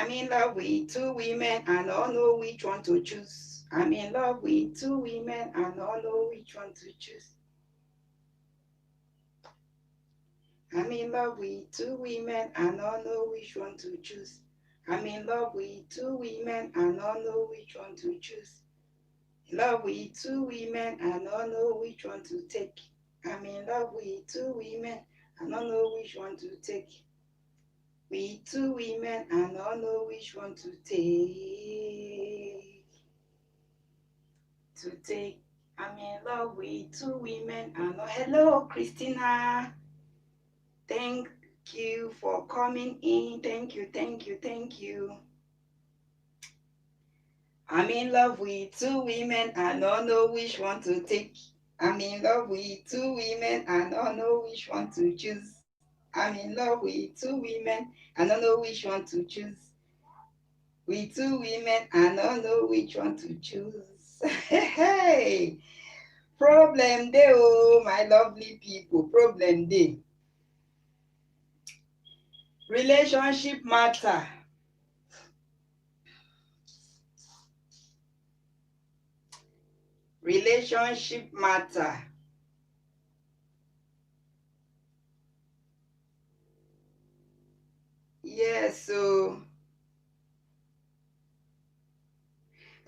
I'm in love with two women and I don't know which one to choose. I'm in love with two women and I don't know which one to choose. I'm in love with two women and I don't know which one to choose. I'm in love with two women and I don't know which one to choose. In love with two women and I don't know which one to take. I'm in love with two women and I don't know which one to take. With two women and I don't know which one to take. I'm in love with two women and hello, Christina. Thank you for coming in. Thank you, thank you, thank you. I'm in love with two women and I don't know which one to take. I'm in love with two women and I don't know which one to choose. I'm in love with two women and I don't know which one to choose. With two women and I don't know which one to choose. Hey, problem day, oh my lovely people, problem day. Relationship matter. Relationship matter. Yes, so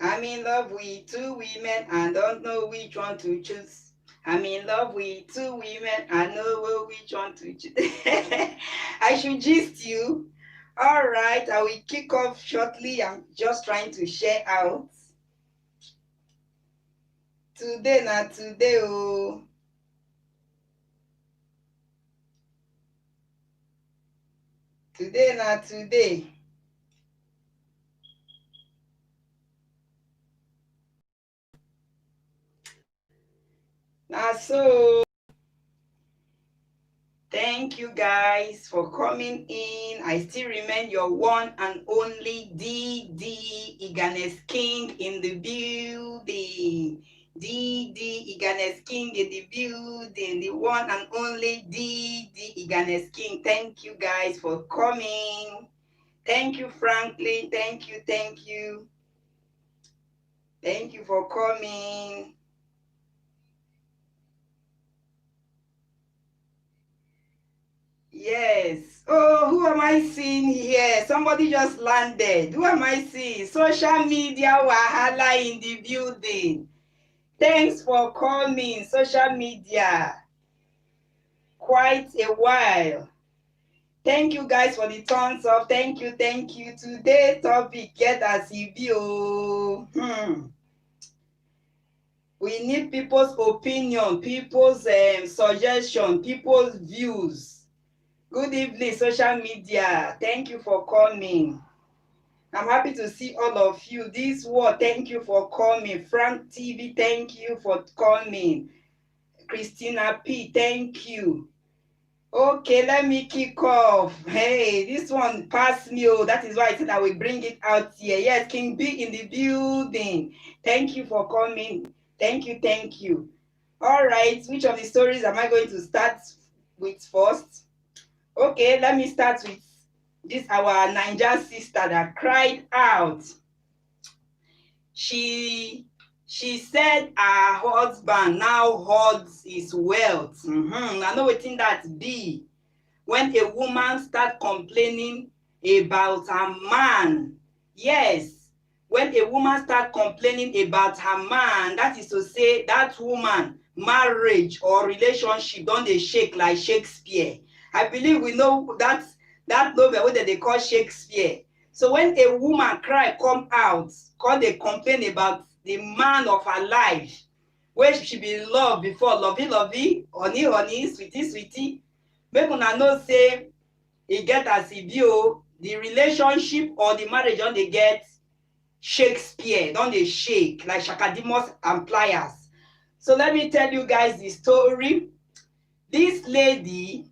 I'm in love with two women and don't know which one to choose. I'm in love with two women and know which one to choose. I should gist you. All right, I will kick off shortly. I'm just trying to share out. Today, not today, oh. Today, not today. Now, so thank you guys for coming in. I still remain your one and only DD Iganes King in the building. DD Iganes King in the building. The one and only DD Iganes King. Thank you guys for coming. Thank you, Franklin. Thank you, thank you. Thank you for coming. Yes. Oh, who am I seeing here? Somebody just landed. Who am I seeing? Social media wahala in the building. Thanks for coming. Social media. Quite a while. Thank you guys for the thumbs up. Thank you, thank you. Today's topic, get as e be. We need people's opinion, people's suggestion, people's views. Good evening, social media. Thank you for coming. I'm happy to see all of you. This world, thank you for coming. Frank TV, thank you for coming. Christina P, thank you. Okay, let me kick off. Hey, this one passed me. Oh, that is why I said I will bring it out here. Yes, King B in the building. Thank you for coming. Thank you, thank you. All right, which of the stories am I going to start with first? Okay, let me start with this, our Niger sister that cried out. She said her husband now hoards his wealth. I know wetin that be. When a woman start complaining about her man. Yes, when a woman start complaining about her man, that is to say that woman marriage or relationship don dey shake like Shakespeare. I believe we know that novel wey they call Shakespeare. So when a woman cry come out, come dey complain about the man of her life, wey she be love before, lovey, honey, sweetie, make una know say e get as e be o. The relationship or the marriage don dey get Shakespeare, don dey shake like Shakademus and Pliers. So let me tell you guys the story. This lady,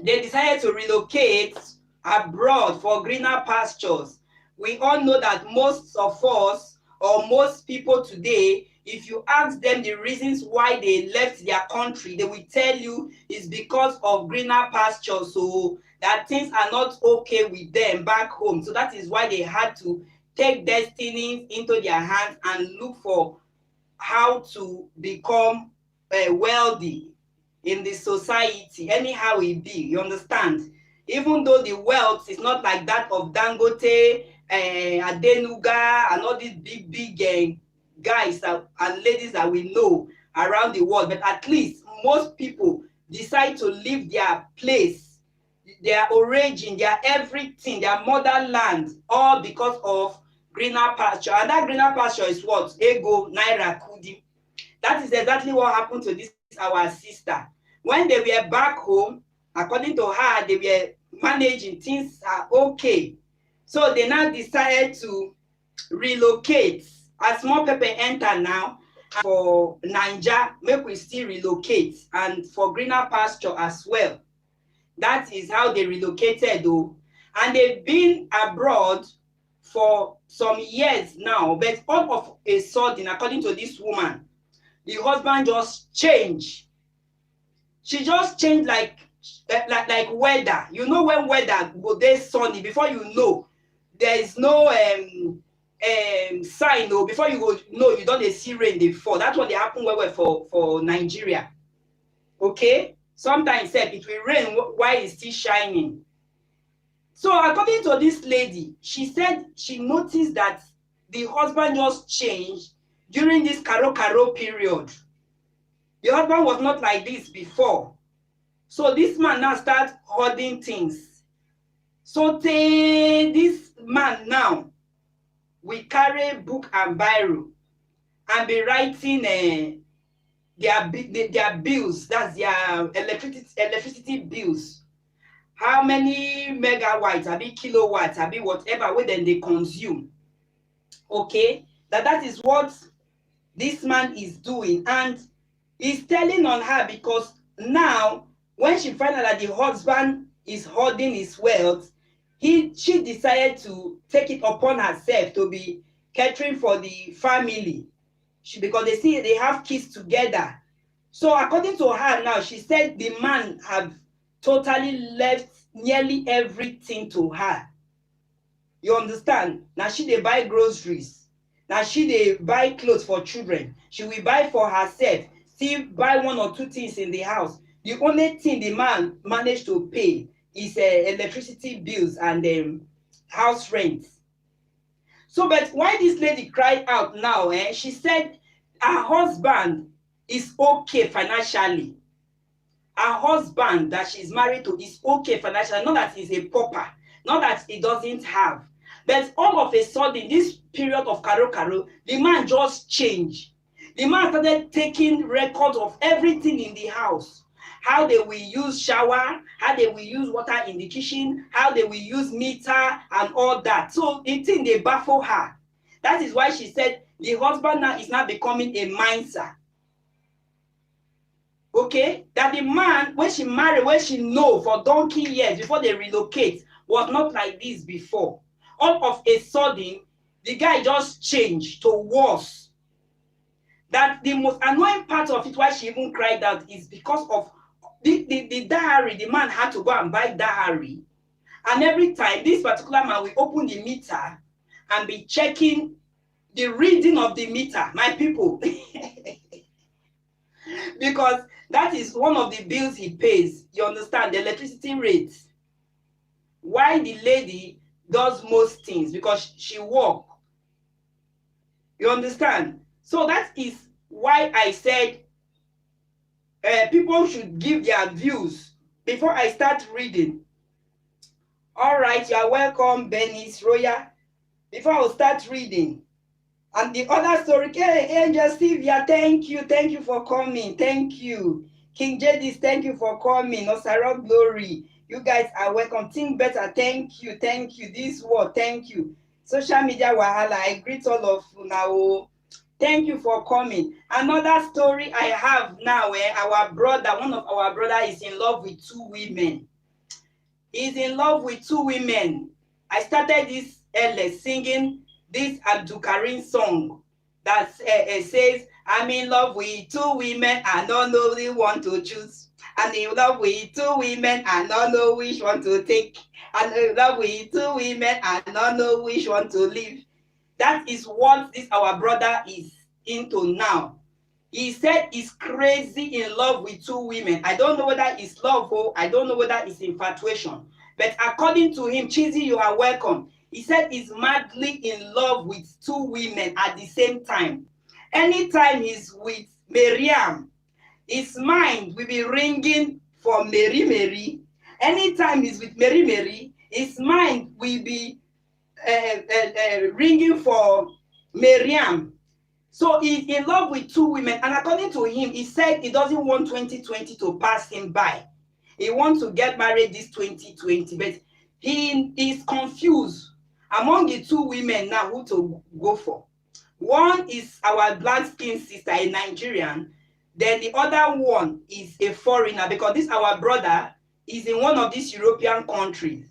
they decided to relocate abroad for greener pastures. We all know that most of us or most people today, if you ask them the reasons why they left their country, they will tell you it's because of greener pastures. So that things are not okay with them back home. So that is why they had to take destinies into their hands and look for how to become wealthy in the society, anyhow it be, you understand? Even though the wealth is not like that of Dangote, Adenuga, and all these big guys and ladies that we know around the world, but at least most people decide to leave their place, their origin, their everything, their motherland, all because of greener pasture. And that greener pasture is what? Ego, naira, kudi. That is exactly what happened to this our sister. When they were back home, according to her, they were managing, things are okay. So they now decided to relocate. As more people enter now, for Naija, make we still relocate, and for greener pasture as well. That is how they relocated though. And they've been abroad for some years now, but all of a sudden, according to this woman, the husband just changed. She just changed like weather. You know, when weather go dey sunny, before you know, there is no sign o. Before you go know, you don dey see rain dey fall. That's what dey happen well for Nigeria. Okay, sometimes sef it will rain while it's still shining. So according to this lady, she said she noticed that the husband just changed during this karo period. The husband was not like this before. So this man now start hoarding things. So this man now will carry book and biro and be writing their bills, that's their electricity bills. How many megawatts, abi kilowatts, abi whatever wey dem dey consume. Okay, that is what this man is doing, and he's telling on her because now when she find out that the husband is hoarding his wealth, she decided to take it upon herself to be catering for the family. Because they have kids together. So according to her now, she said the man have totally left nearly everything to her. You understand? Now she dey buy groceries. Now she dey buy clothes for children. She will buy for herself. Still buy one or two things in the house. The only thing the man managed to pay is electricity bills and house rent. So, but why this lady cried out now? She said her husband is okay financially. Her husband that she's married to is okay financially. Not that he's a pauper, not that he doesn't have. But all of a sudden, this period of karo, the man just changed. The man started taking records of everything in the house. How they will use shower, how they will use water in the kitchen, how they will use meter and all that. So the thing they baffle her. That is why she said the husband now is now becoming a miser. Okay, that the man, when she married, when she know for donkey years before they relocate, was not like this before. All of a sudden, the guy just changed to worse. That the most annoying part of it, why she even cried out, is because of the diary. The man had to go and buy diary. And every time, this particular man will open the meter and be checking the reading of the meter, my people. Because that is one of the bills he pays. You understand? The electricity rate. Why the lady does most things, because she work. You understand? So that is why I said people should give their views before I start reading. All right, you are welcome, Benis Roya. Before I will start reading. And the other story, hey, Angel Sylvia, thank you for coming. Thank you. King Jadis, thank you for coming. Osara Glory, you guys are welcome. Think Better, thank you. This word, thank you. Social media wahala, I greet all of you now. Thank you for coming. Another story I have now, our brother, one of our brothers is in love with two women. He's in love with two women. I started this singing this Abdul Karim song that says, I'm in love with two women, I don't know the one to choose. And in love with two women, I don't know which one to take. And in love with two women, I don't know which one to leave. That is what this our brother is into now. He said he's crazy in love with two women. I don't know whether it's love or I don't know whether it's infatuation. But according to him, Chizzy, you are welcome. He said he's madly in love with two women at the same time. Anytime he's with Miriam, his mind will be ringing for Mary Mary. Anytime he's with Mary Mary, his mind will be ringing for Miriam. So he's in love with two women, and according to him, he said he doesn't want 2020 to pass him by. He wants to get married this 2020, but he is confused among the two women now who to go for. One is our black-skinned sister, a Nigerian. Then the other one is a foreigner, because this our brother is in one of these European countries.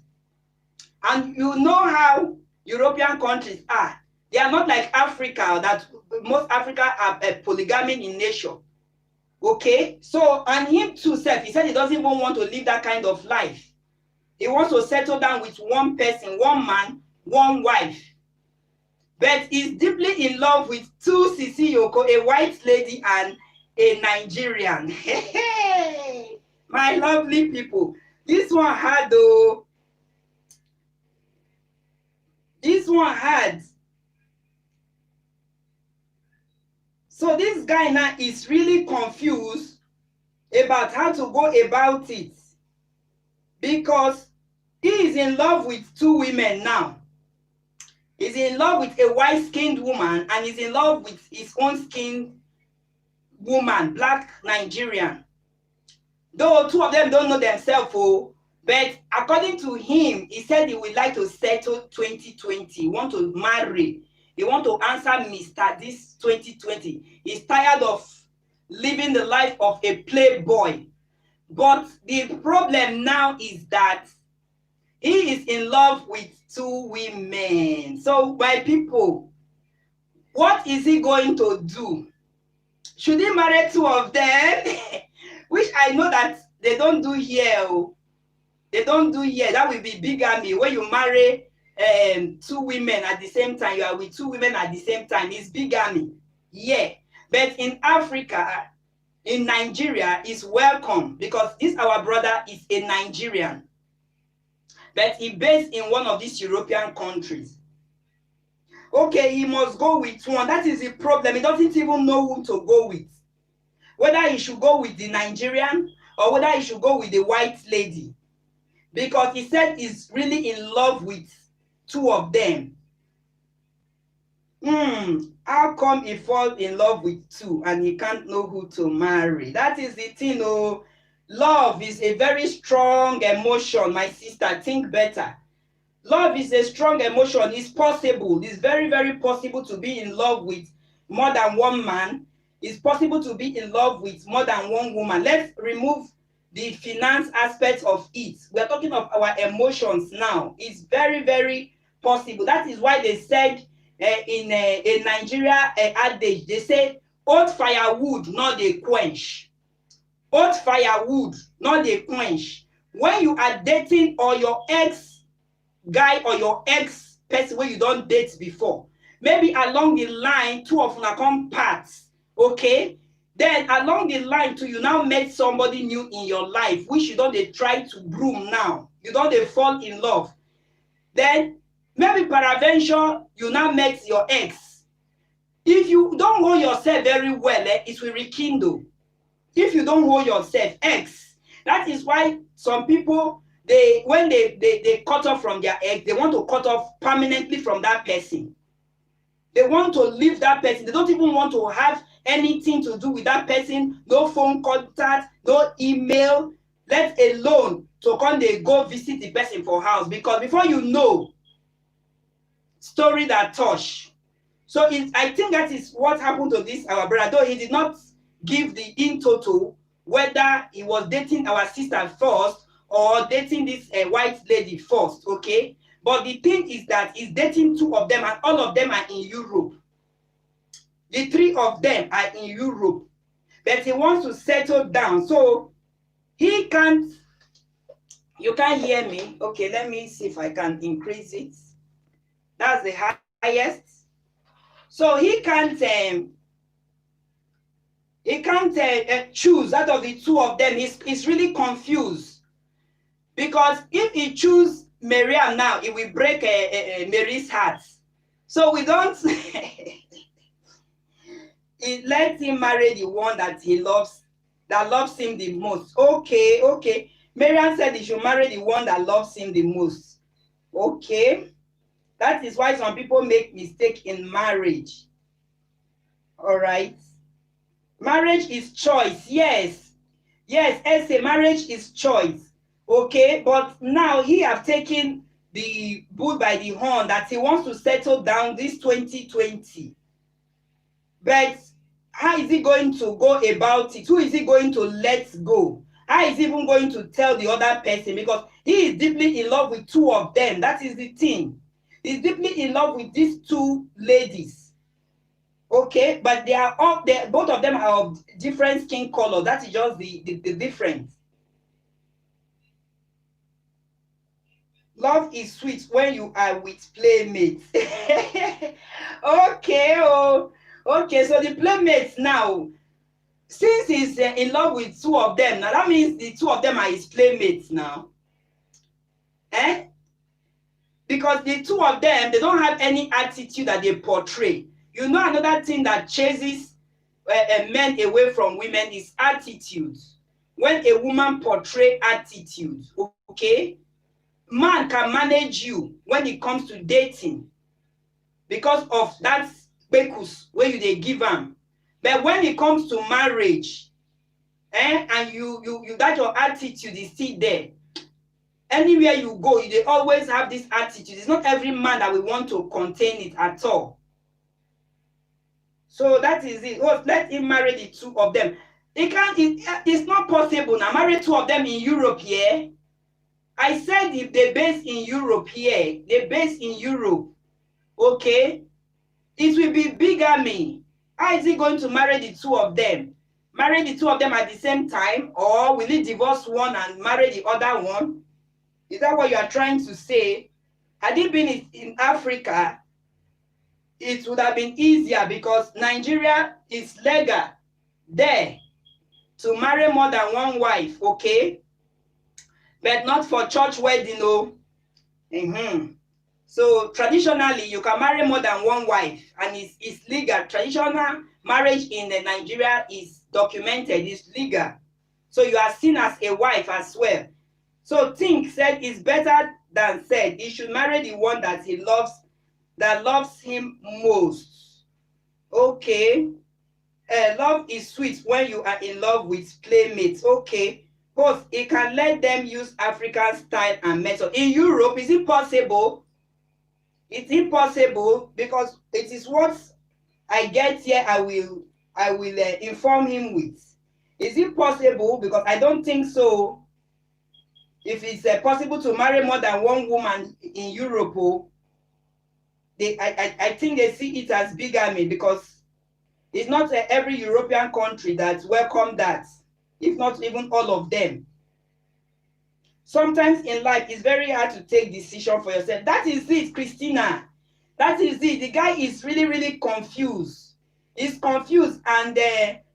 And you know how European countries are. They are not like Africa, that most Africa are polygamy in nature. Okay? So, and him too, self, he said he doesn't even want to live that kind of life. He wants to settle down with one person, one man, one wife. But he's deeply in love with two Sisi Yoko, a white lady and a Nigerian. Hey, my lovely people. This one had, though. This one had. So this guy now is really confused about how to go about it, because he is in love with two women now. He's in love with a white-skinned woman, and he's in love with his own skinned woman, black Nigerian. Though two of them don't know themselves, but according to him, he said he would like to settle 2020. He want to marry. He want to answer Mr. This 2020. He's tired of living the life of a playboy. But the problem now is that he is in love with two women. So, my people, what is he going to do? Should he marry two of them? Which I know that they don't do here. They don't do here. That will be bigamy. When you marry two women at the same time, you are with two women at the same time. It's bigamy. Yeah. But in Africa, in Nigeria, is welcome, because this our brother is a Nigerian. But he based in one of these European countries. Okay, he must go with one. That is the problem. He doesn't even know whom to go with. Whether he should go with the Nigerian or whether he should go with the white lady. Because he said he's really in love with two of them. How come he falls in love with two and he can't know who to marry? That is the thing. Oh, love is a very strong emotion, my sister. Think better. Love is a strong emotion. It's possible. It's very, very possible to be in love with more than one man. It's possible to be in love with more than one woman. Let's remove the finance aspect of it. We're talking of our emotions now. It's very, very possible. That is why they said in Nigeria adage, they say, old firewood, not the quench. Old firewood, not the quench. When you are dating or your ex guy or your ex person where you don't date before, maybe along the line, two of them come parts, okay? Then along the line too, you now met somebody new in your life, which you don't they try to groom now. You don't they fall in love. Then maybe peradventure, you now met your ex. If you don't hold yourself very well, it will rekindle. If you don't hold yourself, ex. That is why some people, when they cut off from their ex, they want to cut off permanently from that person. They want to leave that person. They don't even want to have anything to do with that person. No phone contact, no email, let alone to come they go visit the person for house. Because before you know, story that touch. So I think that is what happened to this our brother. Though he did not give the in total whether he was dating our sister first or dating this white lady first, okay? But the thing is that he's dating two of them and all of them are in Europe. The three of them are in Europe. But he wants to settle down. So He can't, you can't hear me. Okay, let me see if I can increase it. That's the highest. So he can't choose out of the two of them. He's really confused, because if he choose Miriam now, it will break Mary's heart. So we don't. It lets him marry the one that he loves, that loves him the most. Okay. Miriam said he should marry the one that loves him the most. Okay. That is why some people make mistake in marriage. All right. Marriage is choice. Yes. Say marriage is choice. Okay. But now he have taken the bull by the horn that he wants to settle down this 2020. But how is he going to go about it? Who is he going to let go? How is he even going to tell the other person? Because he is deeply in love with two of them. That is the thing. He's deeply in love with these two ladies. Okay, but both of them are of different skin color. That is just the difference. Love is sweet when you are with playmates. Okay, so the playmates now, since he's in love with two of them, now that means the two of them are his playmates now. Because the two of them, they don't have any attitude that they portray. You know, another thing that chases men away from women is attitude. When a woman portray attitude, okay, man can manage you when it comes to dating because of that bekus where you they give them. But when it comes to marriage, and you that your attitude is still there. Anywhere you go, they always have this attitude. It's not every man that will want to contain it at all. So that is it. Let him marry the two of them. It's not possible now. Marry two of them in Europe here. I said if they base in Europe here, they base in Europe. Okay? It will be bigamy. How is he going to marry the two of them? Marry the two of them at the same time, or will he divorce one and marry the other one? Is that what you are trying to say? Had it been in Africa, it would have been easier because Nigeria is legal there to marry more than one wife, okay? But not for church wedding, no. So traditionally, you can marry more than one wife, and it's legal. Traditional marriage in Nigeria is documented, it's legal. So you are seen as a wife as well. So Think said it's better than said. He should marry the one that he loves, that loves him most. Okay. Love is sweet when you are in love with playmates. Okay. But it can let them use African style and method. In Europe, is it possible? It's impossible because it is what I get here. I will inform him with. Is it possible? Because I don't think so. If it's possible to marry more than one woman in Europe, I think they see it as bigamy because it's not every European country that welcome that, if not even all of them. Sometimes in life, it's very hard to take decision for yourself. That is it, Christina. That is it. The guy is really, really confused. He's confused, and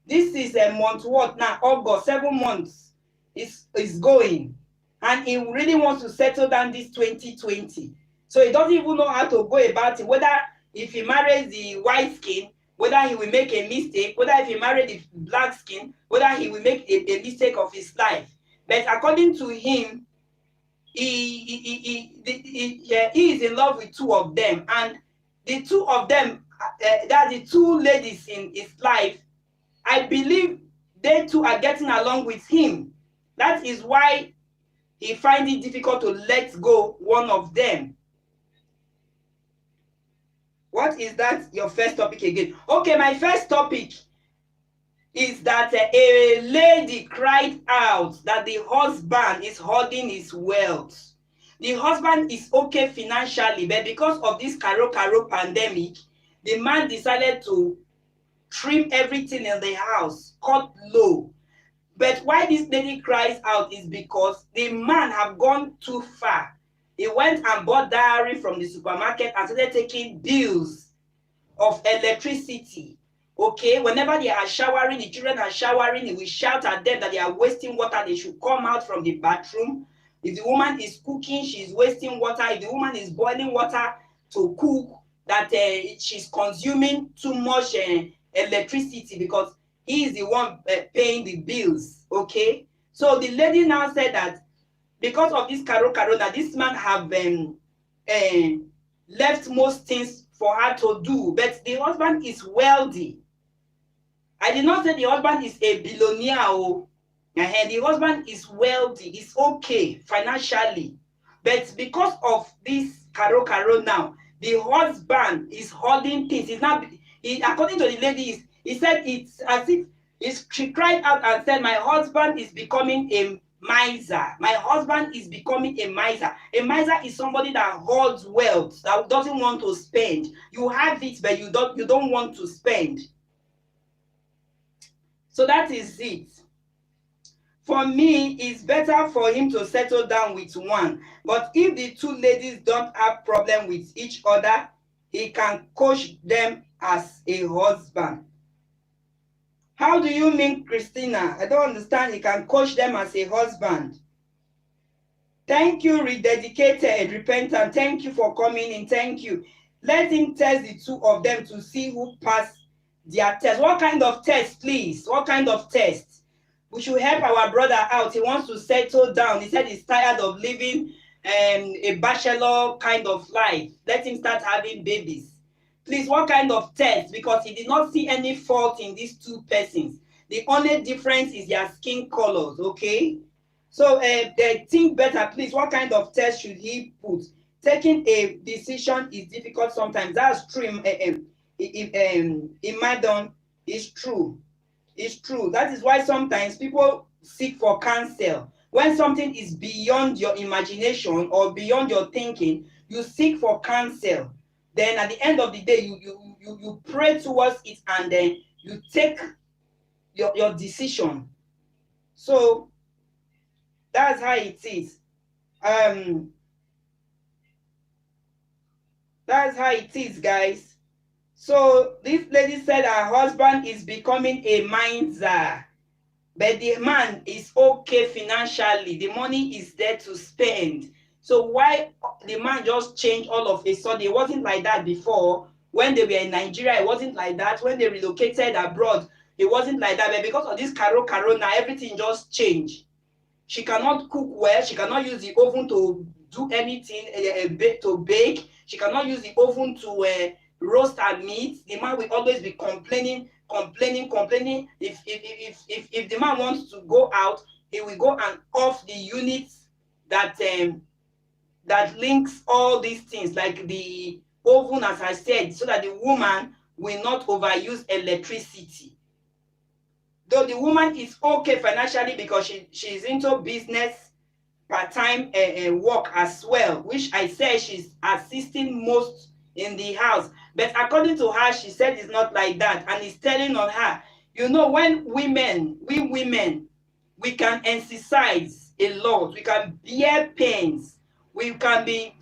this is a month what now? August, 7 months is going. And he really wants to settle down this 2020. So he doesn't even know how to go about it. Whether if he marries the white skin, whether he will make a mistake, whether if he marries the black skin, whether he will make a mistake of his life. But according to him, he is in love with two of them. And the two of them, that the two ladies in his life, I believe they two are getting along with him. That is why he finds it difficult to let go one of them. What is that, your first topic again? Okay, my first topic is that a lady cried out that the husband is hoarding his wealth. The husband is okay financially, but because of this Karo pandemic, the man decided to trim everything in the house, cut low. But why this lady cries out is because the man have gone too far. He went and bought dowry from the supermarket and started taking bills of electricity. Okay, whenever they are showering, the children are showering, he will shout at them that they are wasting water, they should come out from the bathroom. If the woman is cooking, she's wasting water. If the woman is boiling water to cook, that she's consuming too much electricity because he is the one paying the bills. Okay, so the lady now said that because of this caro that this man have left most things for her to do, but the husband is wealthy. I did not say the husband is a billionaire. Oh, the husband is wealthy, is okay financially, but because of this caro now, the husband is holding things. He's not. According to the lady, he said it's as if she cried out and said, "My husband is becoming a miser. My husband is becoming a miser." A miser is somebody that holds wealth, that doesn't want to spend. You have it, but you don't want to spend. So that is it. For me, it's better for him to settle down with one. But if the two ladies don't have problem with each other, he can coach them as a husband. How do you mean, Christina? I don't understand. He can coach them as a husband. Thank you, rededicated, repentant. Thank you for coming in. Thank you. Let him test the two of them to see who passed their test. What kind of test, please? What kind of test? We should help our brother out. He wants to settle down. He said he's tired of living a bachelor kind of life. Let him start having babies. Please, what kind of test? Because he did not see any fault in these two persons. The only difference is their skin colors, okay? So they think better. Please, what kind of test should he put? Taking a decision is difficult sometimes. That's true. Imadon, is true. It's true. That is why sometimes people seek for counsel. When something is beyond your imagination or beyond your thinking, you seek for counsel. Then at the end of the day, you pray towards it and then you take your decision. So that's how it is. That's how it is, guys. So this lady said her husband is becoming a miser, but the man is okay financially. The money is there to spend. So why the man just changed all of a sudden? It wasn't like that before. When they were in Nigeria, it wasn't like that. When they relocated abroad, it wasn't like that. But because of this caro now, everything just changed. She cannot cook well. She cannot use the oven to do anything, to bake. She cannot use the oven to roast her meat. The man will always be complaining. If the man wants to go out, he will go and off the units that that links all these things, like the oven, as I said, so that the woman will not overuse electricity. Though the woman is okay financially because she's into business, part-time work as well, which I said she's assisting most in the house. But according to her, she said it's not like that, and it's telling on her. You know, when we women, we can exercise a lot. We can bear pains. We can be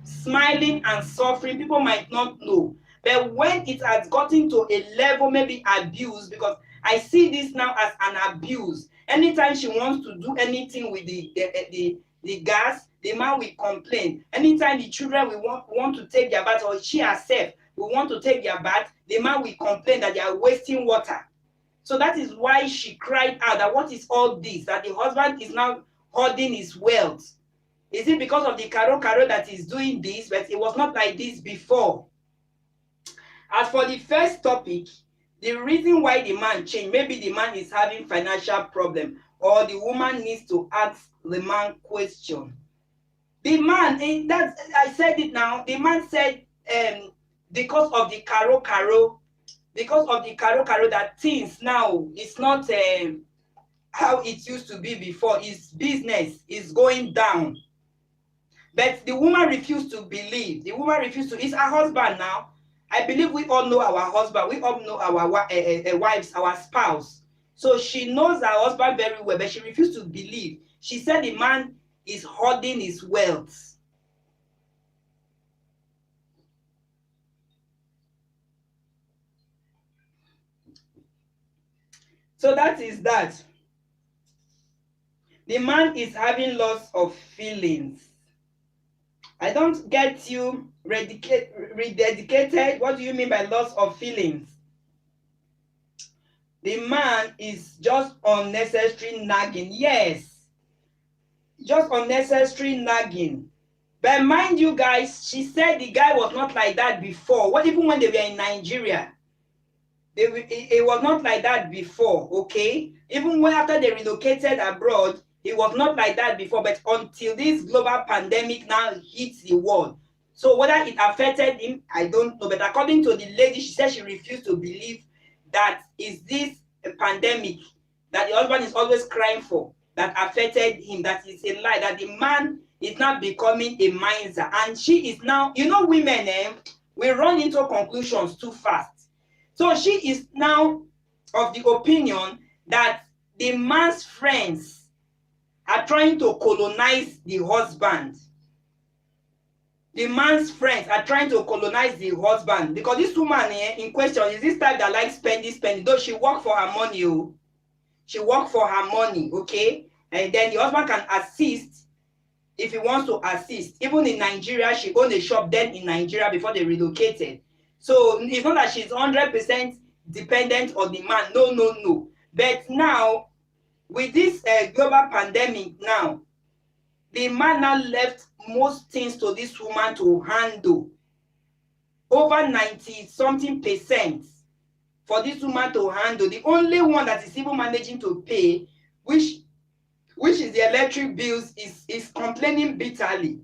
smiling and suffering. People might not know. But when it has gotten to a level, maybe abuse, because I see this now as an abuse. Anytime she wants to do anything with the gas, the man will complain. Anytime the children will want to take their bath, or she herself will want to take their bath, the man will complain that they are wasting water. So that is why she cried out that what is all this? That the husband is now hoarding his wealth. Is it because of the caro that is doing this? But it was not like this before. As for the first topic, the reason why the man changed, maybe the man is having financial problem, or the woman needs to ask the man question. The man, I said it now, the man said because of the caro, that things now, it's not how it used to be before. His business is going down. But the woman refused to believe. The woman refused to. It's her husband now. I believe we all know our husband. We all know our wives, our spouse. So she knows her husband very well, but she refused to believe. She said the man is hoarding his wealth. So that is that. The man is having loss of feelings. I don't get you. Rededicated. What do you mean by loss of feelings? The man is just unnecessary nagging. Yes, just unnecessary nagging. But mind you guys, she said the guy was not like that before. What, even when they were in Nigeria, it was not like that before, okay? Even when after they relocated abroad, it was not like that before. But until this global pandemic now hits the world. So whether it affected him, I don't know. But according to the lady, she said she refused to believe that is this a pandemic that the husband is always crying for that affected him, that is a lie, that the man is now becoming a miser. And she is now, you know, women, we run into conclusions too fast. So she is now of the opinion that the man's friends are trying to colonize the husband. The man's friends are trying to colonize the husband, because this woman in question is this type that likes spending. Though she work for her money, oh. She work for her money, okay? And then the husband can assist if he wants to assist. Even in Nigeria, she owned a shop then in Nigeria before they relocated. So it's not that she's 100% dependent on the man. No. But now, with this global pandemic now, the man now left most things to this woman to handle. Over 90-something% for this woman to handle. The only one that is even managing to pay, which is the electric bills, is complaining bitterly.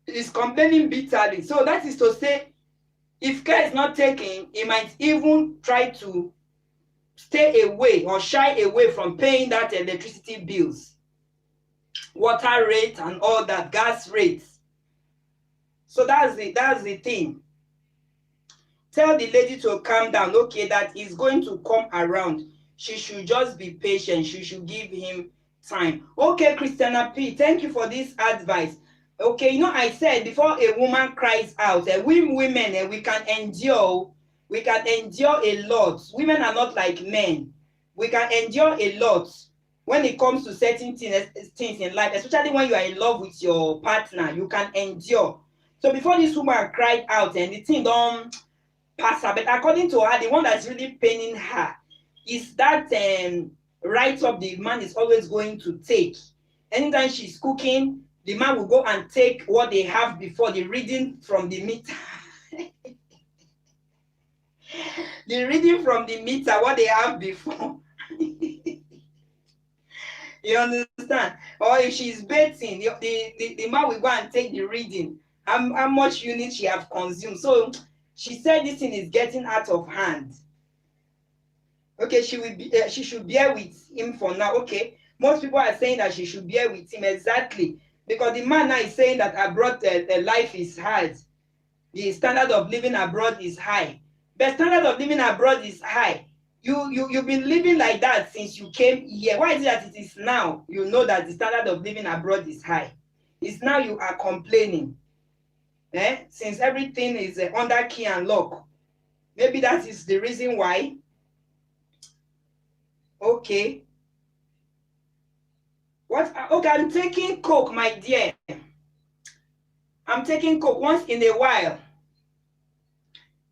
Is complaining bitterly. So that is to say, if care is not taken, he might even try to stay away or shy away from paying that electricity bills, water rate and all that, gas rates. So that's the thing. Tell the lady to calm down, okay, that is going to come around. She should just be patient. She should give him time. Okay, Christiana P, thank you for this advice. Okay, you know, I said before a woman cries out, we women, we can endure. We can endure a lot. Women are not like men. We can endure a lot when it comes to certain things in life, especially when you are in love with your partner. You can endure. So before this woman cried out and the thing don't pass her, but according to her, the one that's really paining her is that write-up the man is always going to take. Anytime she's cooking, the man will go and take what they have before, the reading from the meter. The reading from the meter, what they have before. You understand? Or if she's bathing, the man will go and take the reading, how much unit she have consumed. So she said this thing is getting out of hand. Okay, she should bear with him for now. Okay, most people are saying that she should bear with him, exactly, because the man now is saying that abroad life is hard. The standard of living abroad is high. The standard of living abroad is high. You've been living like that since you came here. Why is it that it is now you know that the standard of living abroad is high? It's now you are complaining. Since everything is under key and lock. Maybe that is the reason why. Okay. What? Okay, I'm taking Coke, my dear. I'm taking Coke once in a while.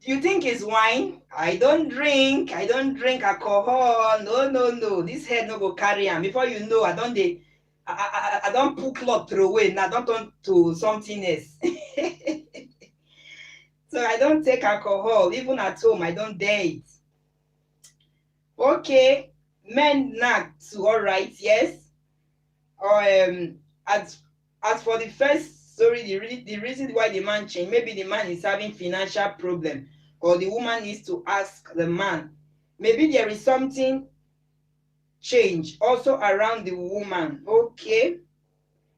Do you think it's wine? I don't drink alcohol. No. This head no go carry am. Before you know, I don't pull cloth throw away. Now don't turn to something else. So I don't take alcohol. Even at home, I don't dare it. Okay. Men nag too, all right, yes. Or as for the first story, the reason why the man changed, maybe the man is having financial problem, or the woman needs to ask the man. Maybe there is something change also around the woman. Okay,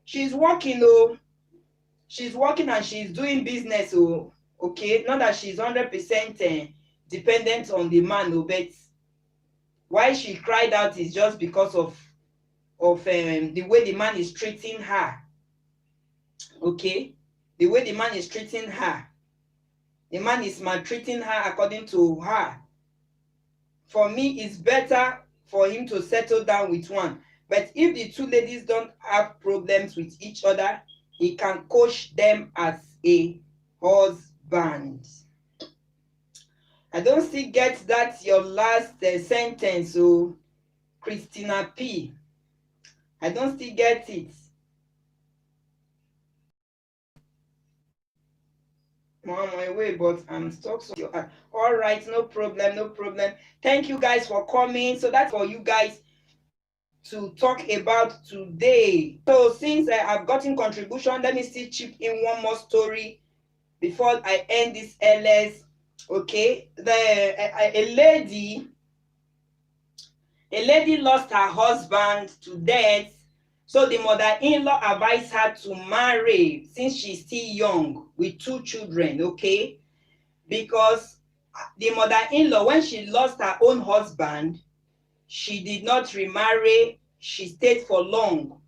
she's working, oh, she's working and she's doing business, oh. Okay, not that she's 100% dependent on the man, oh, but Why she cried out is just because of the way the man is treating her. Okay, the way the man is treating her. The man is maltreating her according to her. For me, it's better for him to settle down with one. But if the two ladies don't have problems with each other, he can coach them as a husband. I don't still get that your last sentence, so Christina P. I don't still get it. I'm on my way, but I'm stuck. So all right, no problem, no problem. Thank you guys for coming. So that's for you guys to talk about today. So since I've gotten contribution, let me still chip in one more story before I end this LS. Okay, a lady lost her husband to death. So the mother-in-law advised her to marry since she's still young with 2 children, okay? Because the mother-in-law, when she lost her own husband, she did not remarry, she stayed for long.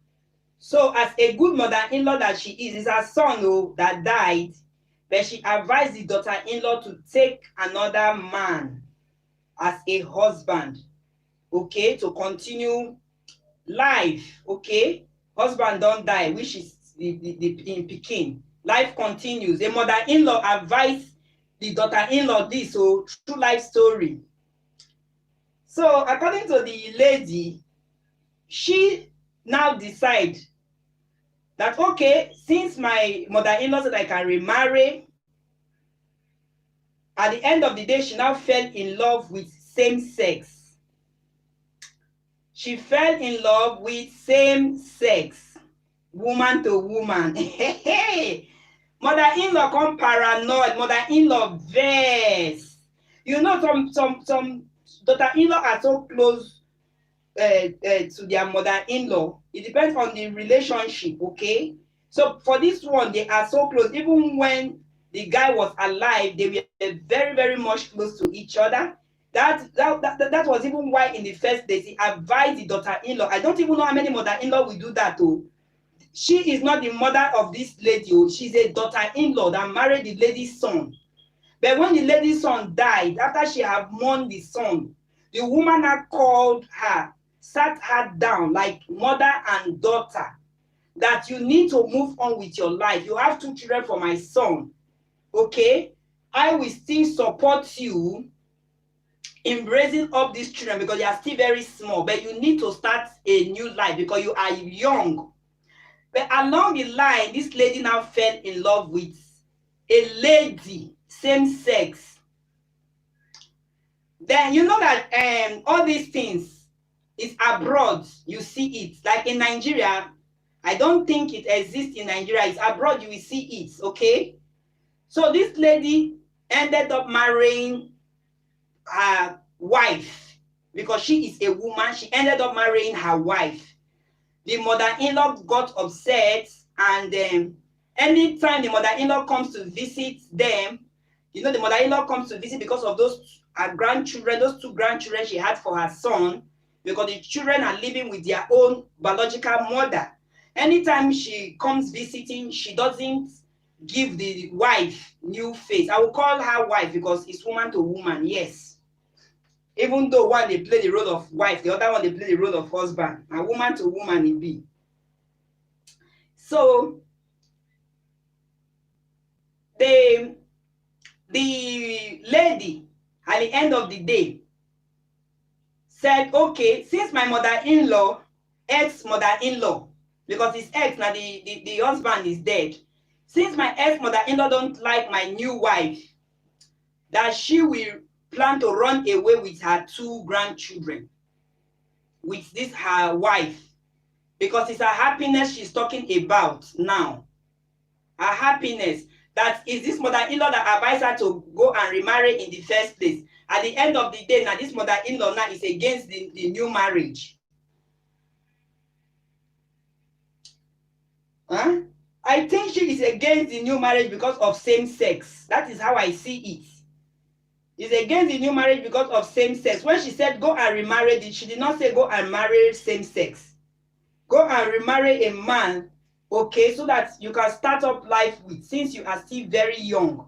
So as a good mother-in-law that she is, it's her son that died, but she advised the daughter-in-law to take another man as a husband, okay, to continue life, okay? Husband don't die, which is in Peking. Life continues. The mother-in-law advised the daughter-in-law this, so true life story. So according to the lady, she now decide that, okay, since my mother-in-law said I can remarry, at the end of the day, she now fell in love with same sex. She fell in love with same sex, woman to woman. Mother-in-law come paranoid, mother-in-law vex. You know, some daughter-in-law are so close to their mother-in-law. It depends on the relationship, okay? So for this one, they are so close. Even when the guy was alive, they were very, very much close to each other. That was even why in the first place he advised the daughter-in-law. I don't even know how many mother-in-law will do that though. She is not the mother of this lady. She's a daughter-in-law that married the lady's son. But when the lady's son died, after she had mourned the son, the woman had called her, sat her down like mother and daughter, that you need to move on with your life. You have 2 children for my son. Okay? I will still support you in raising up these children because they are still very small, but you need to start a new life because you are young. But along the line, this lady now fell in love with a lady, same sex. Then you know that all these things is abroad. You see it. Like in Nigeria, I don't think it exists in Nigeria. It's abroad, you will see it, okay? So this lady ended up marrying her wife because she is a woman. She ended up marrying her wife. The mother-in-law got upset, and anytime the mother-in-law comes to visit them, you know, the mother-in-law comes to visit because of those grandchildren, those 2 grandchildren she had for her son, because the children are living with their own biological mother. Anytime she comes visiting, she doesn't give the wife new face. I will call her wife because it's woman to woman, yes. Even though one they play the role of wife, the other one they play the role of husband. And woman to woman it be. So the lady at the end of the day said, okay, since my mother-in-law, ex-mother-in-law, because his ex now the husband is dead, since my ex-mother-in-law don't like my new wife, that she will plan to run away with her 2 grandchildren, with this her wife, because it's her happiness she's talking about now. Her happiness. That is this mother-in-law that advised her to go and remarry in the first place. At the end of the day, now this mother-in-law now is against the new marriage. Huh? I think she is against the new marriage because of same sex. That is how I see it. Is against the new marriage because of same sex. When she said go and remarry, she did not say go and marry same sex. Go and remarry a man, okay, so that you can start up life with, since you are still very young.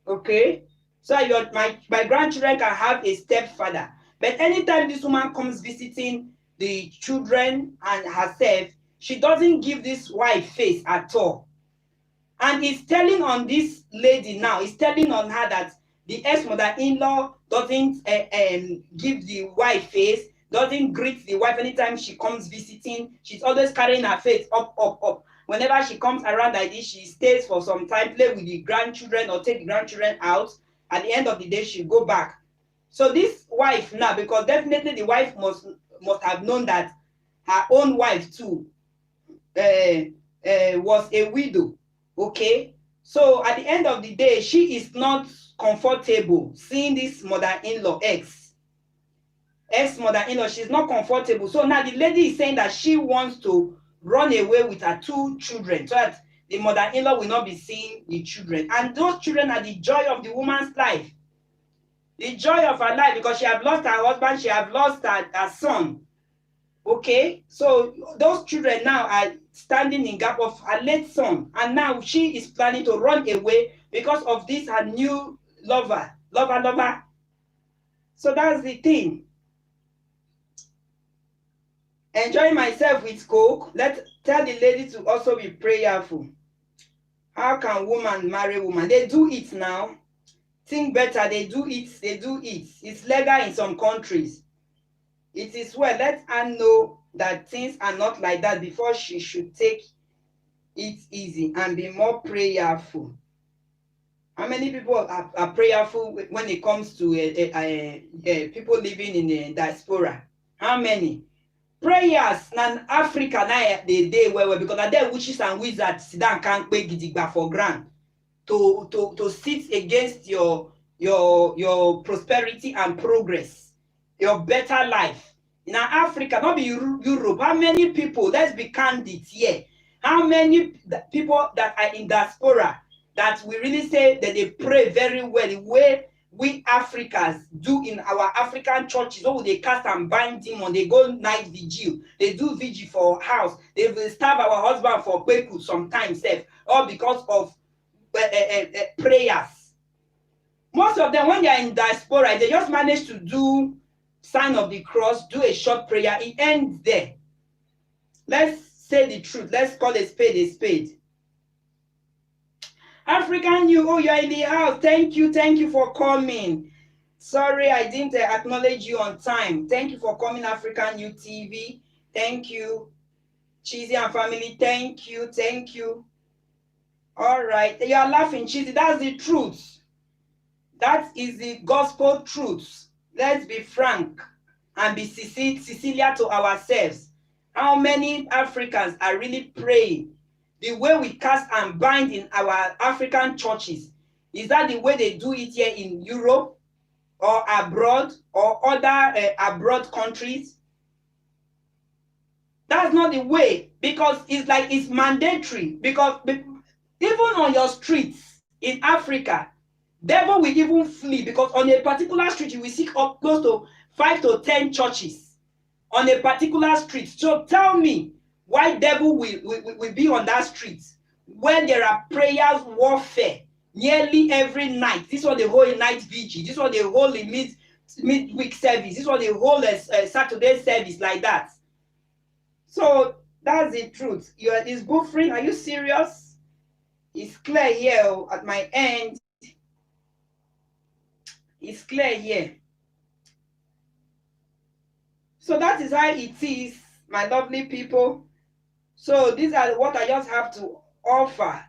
Okay, so my grandchildren can have a stepfather. But anytime this woman comes visiting the children and herself, she doesn't give this wife face at all. And it's telling on this lady now, it's telling on her that the ex-mother-in-law doesn't give the wife face, doesn't greet the wife anytime she comes visiting. She's always carrying her face up, up, up. Whenever she comes around like this, she stays for some time, play with the grandchildren or take the grandchildren out. At the end of the day, she'll go back. So this wife now, because definitely the wife must have known that her own wife too was a widow. Okay, so at the end of the day, she is not comfortable seeing this mother-in-law, ex-mother-in-law. She's not comfortable. So now the lady is saying that she wants to run away with her 2 children so that the mother-in-law will not be seeing the children. And those children are the joy of the woman's life. The joy of her life, because she has lost her husband, she has lost her son. Okay, so those children now are standing in gap of her late son, and now she is planning to run away because of this her new lover. So that's the thing. Enjoying myself with Coke. Tell the lady to also be prayerful. How can woman marry woman? They do it now. Think better. They do it. It's legal in some countries. It is well. Let her know that things are not like that before she should take it easy and be more prayerful. How many people are prayerful when it comes to people living in the diaspora? How many? Prayers in Africa now they dey well because na there witches and wizards sit down kampe gidigba for ground to sit against your prosperity and progress, your better life. In Africa, not be Europe. How many people, let's be candid here, how many people that are in diaspora that we really say that they pray very well, the way we Africans do in our African churches? Oh, they cast and bind demon, they go night vigil, they do vigil for house, they will stab our husband for kweku sometimes, all because of prayers. Most of them, when they are in diaspora, they just manage to do sign of the cross, do a short prayer, it ends there. Let's say the truth. Let's call a spade a spade. African you, oh, you're in the house. Thank you for coming. Sorry, I didn't acknowledge you on time. Thank you for coming, African You TV. Thank you. Cheesy and family, thank you. All right, you are laughing, Cheesy. That's the truth. That is the gospel truth. Let's be frank and be Cecilia to ourselves. How many Africans are really praying? The way we cast and bind in our African churches, is that the way they do it here in Europe or abroad or other abroad countries? That's not the way, because it's mandatory. Because even on your streets in Africa, devil will even flee, because on a particular street you will see up close to 5 to 10 churches on a particular street. So tell me why devil will be on that street when there are prayers, warfare nearly every night. This was the whole night vigil. This was the whole midweek service. This was the whole Saturday service like that. So that's the truth. Is buffering? Are you serious? It's clear here at my end. It's clear here. So that is how it is, my lovely people. So these are what I just have to offer.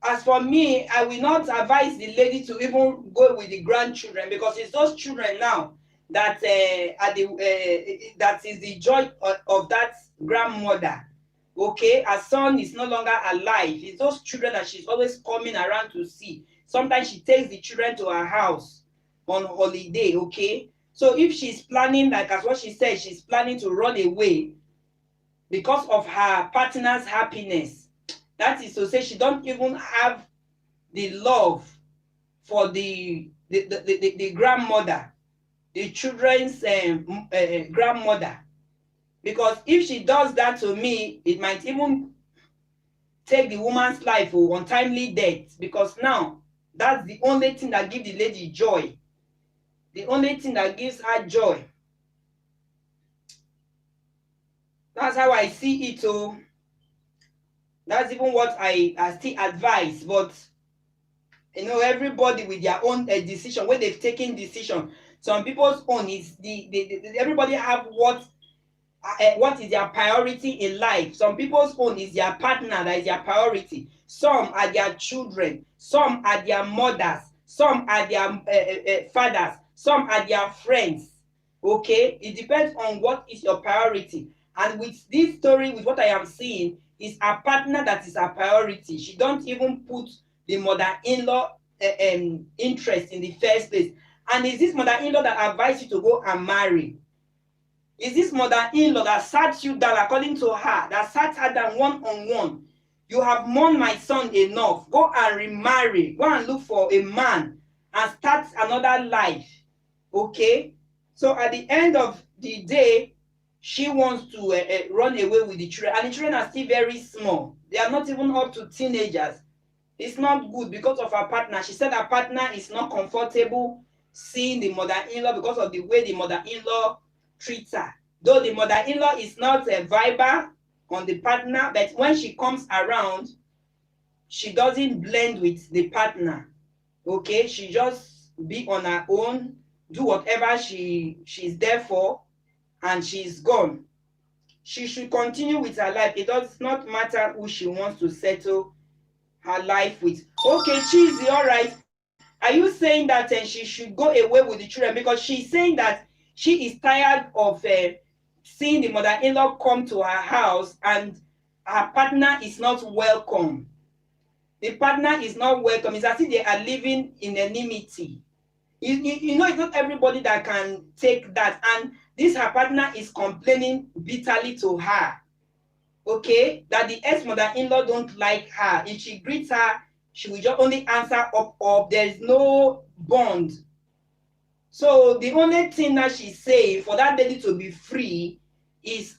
As for me, I will not advise the lady to even go with the grandchildren, because it's those children now that that is the joy of that grandmother. Okay, her son is no longer alive. It's those children that she's always coming around to see. Sometimes she takes the children to her house on holiday. Okay, so if she's planning, like as what she said, she's planning to run away because of her partner's happiness, that is to say she don't even have the love for the the grandmother, the children's grandmother. Because if she does that to me, it might even take the woman's life for untimely death. Because now, that's the only thing that gives the lady joy. The only thing that gives her joy. That's how I see it. Oh, that's even what I still advise. But you know, everybody with their own decision, when they've taken decision. Some people's own is everybody have what is their priority in life. Some people's own is their partner that is their priority. Some are their children. Some are their mothers. Some are their fathers. Some are their friends. Okay, it depends on what is your priority. And with this story, with what I am seeing, is a partner that is a priority. She don't even put the mother-in-law interest in the first place. And is this mother-in-law that advised you to go and marry? Is this mother-in-law that sat you down, according to her, that sat her down one-on-one? You have mourned my son enough. Go and remarry. Go and look for a man and start another life. Okay? So at the end of the day, she wants to run away with the children. And the children are still very small. They are not even up to teenagers. It's not good because of her partner. She said her partner is not comfortable seeing the mother-in-law because of the way the mother-in-law treats her. Though the mother-in-law is not a viber on the partner, but when she comes around, she doesn't blend with the partner. Okay, she just be on her own, do whatever she's there for, and she's gone. She should continue with her life. It does not matter who she wants to settle her life with. Okay, Cheesy, all right. Are you saying that she should go away with the children? Because she's saying that she is tired of seeing the mother-in-law come to her house and her partner is not welcome. The partner is not welcome. It's as if they are living in enmity. You know, it's not everybody that can take that. And this her partner is complaining bitterly to her. Okay, that the ex-mother-in-law don't like her. If she greets her, she will just only answer up. There is no bond. So the only thing that she's saying for that lady to be free is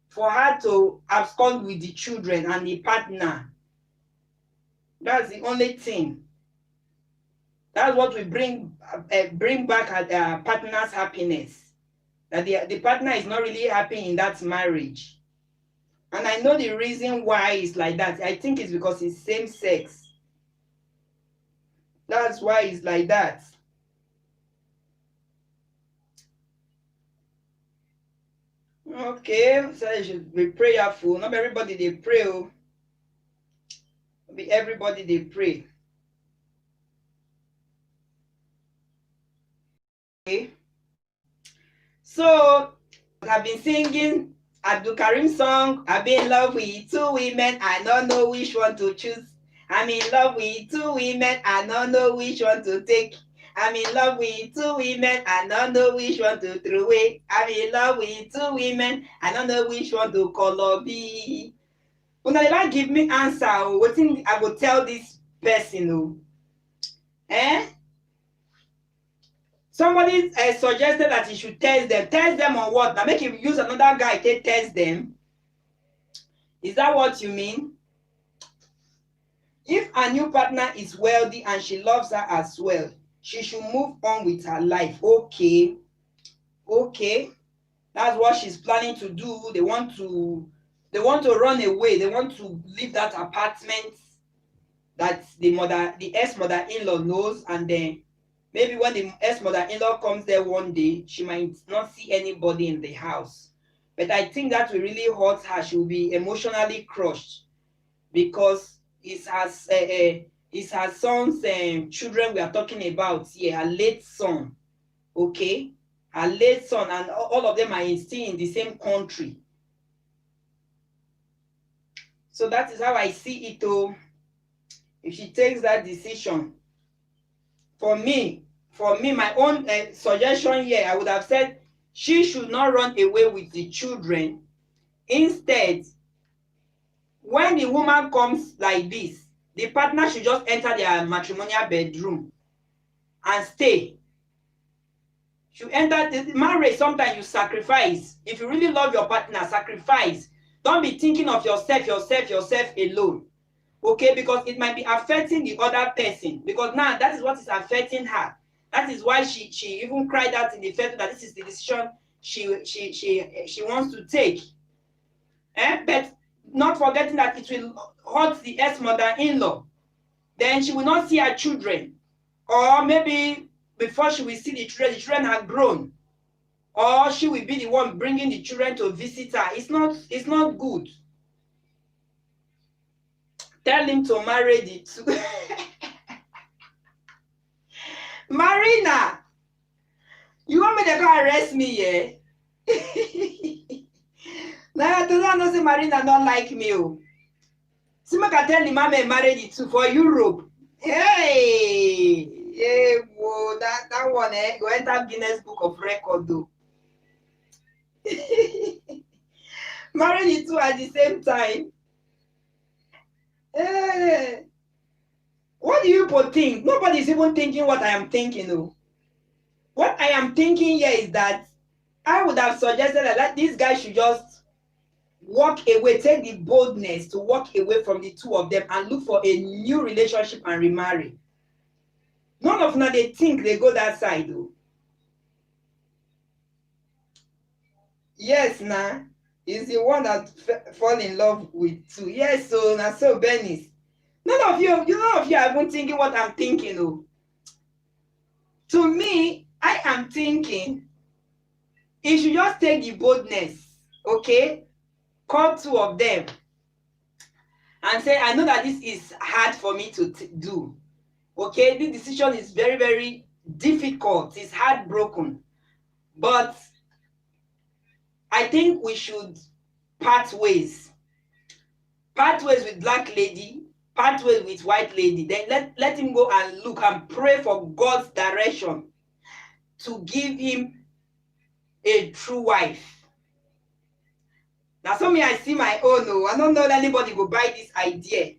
for her to abscond with the children and the partner. That's the only thing. That's what will bring back her partner's happiness. That the partner is not really happy in that marriage. And I know the reason why it's like that. I think it's because it's same sex. That's why it's like that. Okay, so you should be prayerful. Not everybody they pray. Not be everybody they pray. Okay. So I've been singing Abdul Karim song. I've been in love with two women. I don't know which one to choose. I'm in love with two women. I don't know which one to take. I'm in love with two women. I don't know which one to throw away. I'm in love with two women. I don't know which one to color be. Una never give me answer. Wetin I go tell this person? Eh? Somebody suggested that he should test them. Test them on what? Now make him use another guy to test them. Is that what you mean? If a new partner is wealthy and she loves her as well, she should move on with her life. Okay. Okay. That's what she's planning to do. They want to run away. They want to leave that apartment that the ex-mother-in-law knows, and then maybe when the ex-mother-in-law comes there one day, she might not see anybody in the house. But I think that will really hurt her. She will be emotionally crushed because it's her son's children we are talking about here, her late son. Okay? Her late son, and all of them are still in the same country. So that is how I see it. Oh, if she takes that decision, for me, my own suggestion here, I would have said she should not run away with the children. Instead, when the woman comes like this, the partner should just enter their matrimonial bedroom and stay. You enter the marriage, sometimes you sacrifice. If you really love your partner, sacrifice. Don't be thinking of yourself alone. Okay, because it might be affecting the other person. Because now that is what is affecting her. That is why she even cried out in the fact that this is the decision she wants to take. But not forgetting that it will hurt the ex-mother-in-law. Then she will not see her children. Or maybe before she will see the children are grown. Or she will be the one bringing the children to visit her. It's not good. Tell him to marry the two. Marina, you want me to go arrest me, yeah? Now, I don't know say Marina don't like me. See, I can tell the mama marry the two for Europe. Hey, yeah, whoa, that one, go enter Guinness Book of Record, though. Marry the two at the same time. Hey. What do you people think? Nobody is even thinking what I am thinking. No. What I am thinking here is that I would have suggested that this guy should just walk away, take the boldness to walk away from the two of them and look for a new relationship and remarry. None of them, they think they go that side though. Yes, nah. He's the one that fall in love with two. Yes, so now so Benny's. None of you are even thinking what I'm thinking. Oh. To me, I am thinking he should just take the boldness, okay? Call two of them and say, I know that this is hard for me to do. Okay, this decision is very, very difficult. It's heartbroken. But I think we should part ways. Part ways with black lady, part ways with white lady. Then let him go and look and pray for God's direction to give him a true wife. Now, so me, I see my own. No, I don't know that anybody will buy this idea.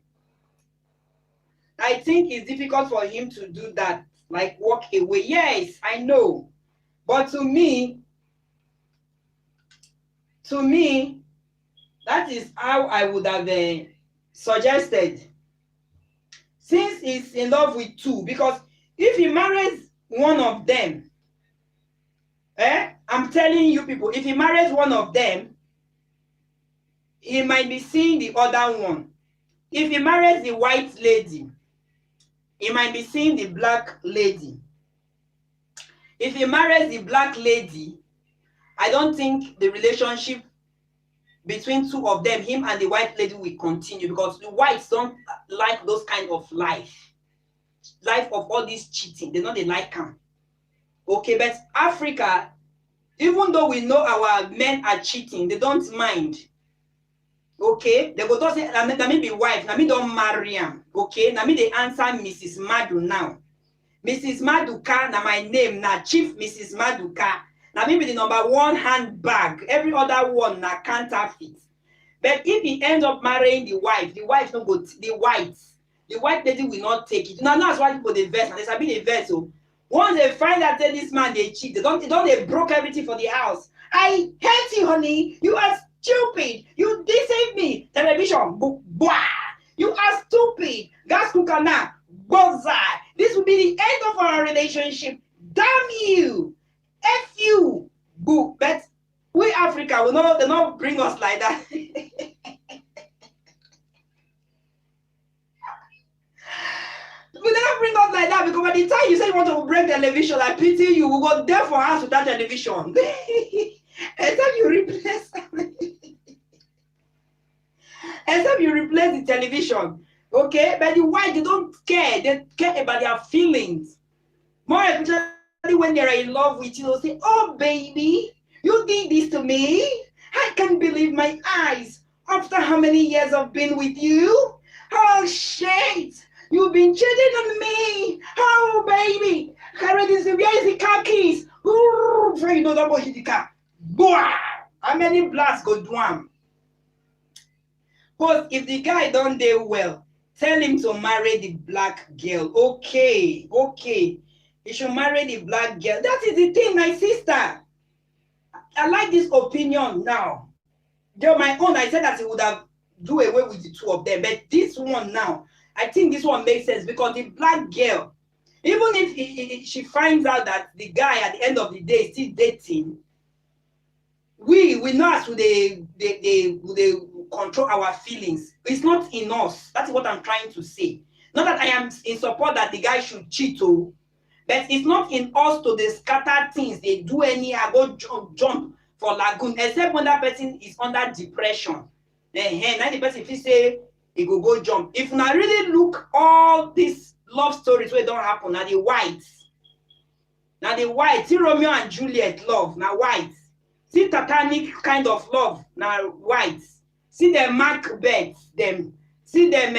I think it's difficult for him to do that, like walk away. Yes, I know. But to me, that is how I would have suggested. Since he's in love with two, because if he marries one of them, I'm telling you people, if he marries one of them, he might be seeing the other one. If he marries the white lady, he might be seeing the black lady. If he marries the black lady, I don't think the relationship between two of them, him and the white lady, will continue, because the whites don't like those kind of life of all this cheating. They know they like them. Okay, but Africa, even though we know our men are cheating, they don't mind. Okay, they go to say, "Na me be wife, na me don't marry him." Okay, na me they answer Mrs. Madu now. Mrs. Maduka, na my name, na Chief Mrs. Maduka. Now maybe the number one handbag, every other one na counterfeit. But if he ends up marrying the wife don't go the white lady will not take it. Now that's why people they vex, and there's been a vex. So once they find out that this man they cheat, they broke everything for the house. I hate you, honey. You are stupid. You deceived me. Television, blah. You are stupid. Gas cooker now, bullseye. This will be the end of our relationship. Damn you. F you, boo. But we Africa, they not bring us like that. We never bring us like that, because by the time you say you want to break television, I pity you. We go there for us with that television. Except you replace the television. Okay? But the white, they don't care. They care about their feelings. More especially when they're in love with you, they'll say, "Oh, baby, you did this to me. I can't believe my eyes. After how many years I've been with you? Oh, shit. You've been cheating on me. Oh, baby. Where is the car keys? Ooh, you know that boy hit the car. Boah! How many blasts go do him? But if the guy don't do well, tell him to marry the black girl. Okay. He should marry the black girl. That is the thing, my sister. I like this opinion now. Though my own, I said that he would have do away with the two of them. But this one now, I think this one makes sense because the black girl, even if she finds out that the guy at the end of the day is still dating, we know as they control our feelings. It's not in us. That's what I'm trying to say. Not that I am in support that the guy should cheat, but it's not in us to they scatter things. They do anyhow, go jump for lagoon, except when that person is under depression. Now the person, if he say he go jump. If now really look all these love stories where don't happen, now the whites. See Romeo and Juliet love, now whites. See Titanic kind of love, now whites. See them Macbeth, them. See them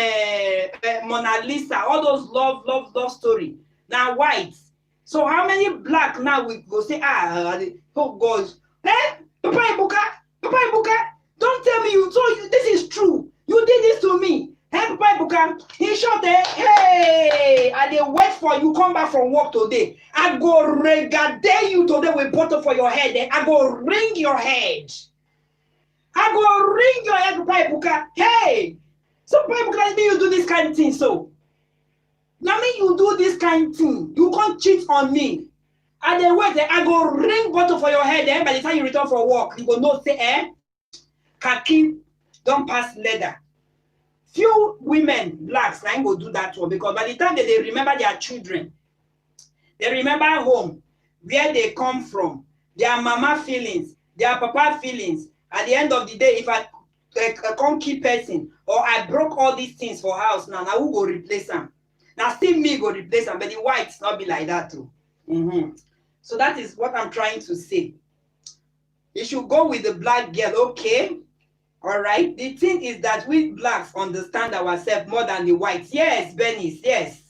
Mona Lisa, all those love story. Now whites. So how many black now we go say, oh God, Papa Ibuka, don't tell me this is true. You did this to me. Papa Ibuka, in short, hey, I dey wait for you come back from work today. I go regale you today with butter for your head. I go ring your head. Papa Ibuka. Hey, so Papa Ibuka, let me you do this kind of thing. So now me you do this kind of thing. You can't cheat on me. And then wait, I go ring bottle for your head. By the time you return for work, you go know say, khaki don't pass leather. Few women, blacks, now go do that one because by the time they remember their children, they remember home, where they come from, their mama feelings, their papa feelings. At the end of the day, if I can't keep person or I broke all these things for house now who go replace them? Now still me go replace them, but the whites not be like that too. So that is what I'm trying to say. You should go with the black girl, okay? All right. The thing is that we blacks understand ourselves more than the whites. Yes, Benny, yes.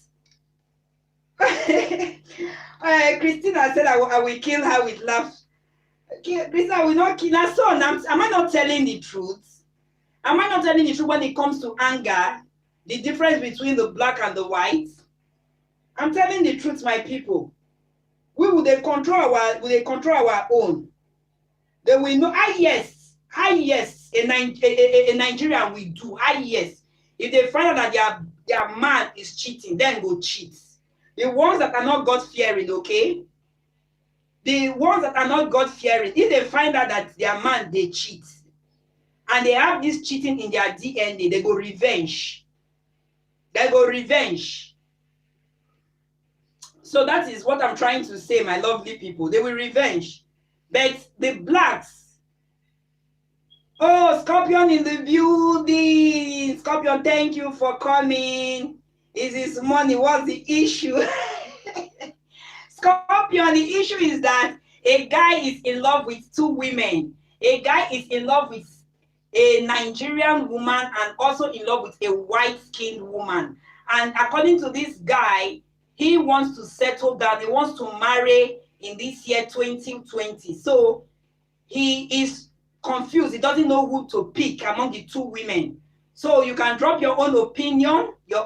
Christina said I will kill her with love. Christina will not kill her son. Am I not telling the truth? Am I not telling the truth when it comes to anger? The difference between the black and the white? I'm telling the truth, my people. We will they control our own. They will know, yes, a Nigerian will do, yes. If they find out that their man is cheating, then go cheat. The ones that are not God-fearing, okay? The ones that are not God-fearing, if they find out that their man, they cheat, and they have this cheating in their DNA, they go revenge. So that is what I'm trying to say, my lovely people. They will revenge. But the blacks, Scorpion in the building. Scorpion, thank you for coming. Is this money? What's the issue? Scorpion, the issue is that a guy is in love with two women. A guy is in love with a Nigerian woman and also in love with a white-skinned woman. And according to this guy, he wants to settle down. He wants to marry in this year 2020. So he is confused. He doesn't know who to pick among the two women. So you can drop your own opinion, your own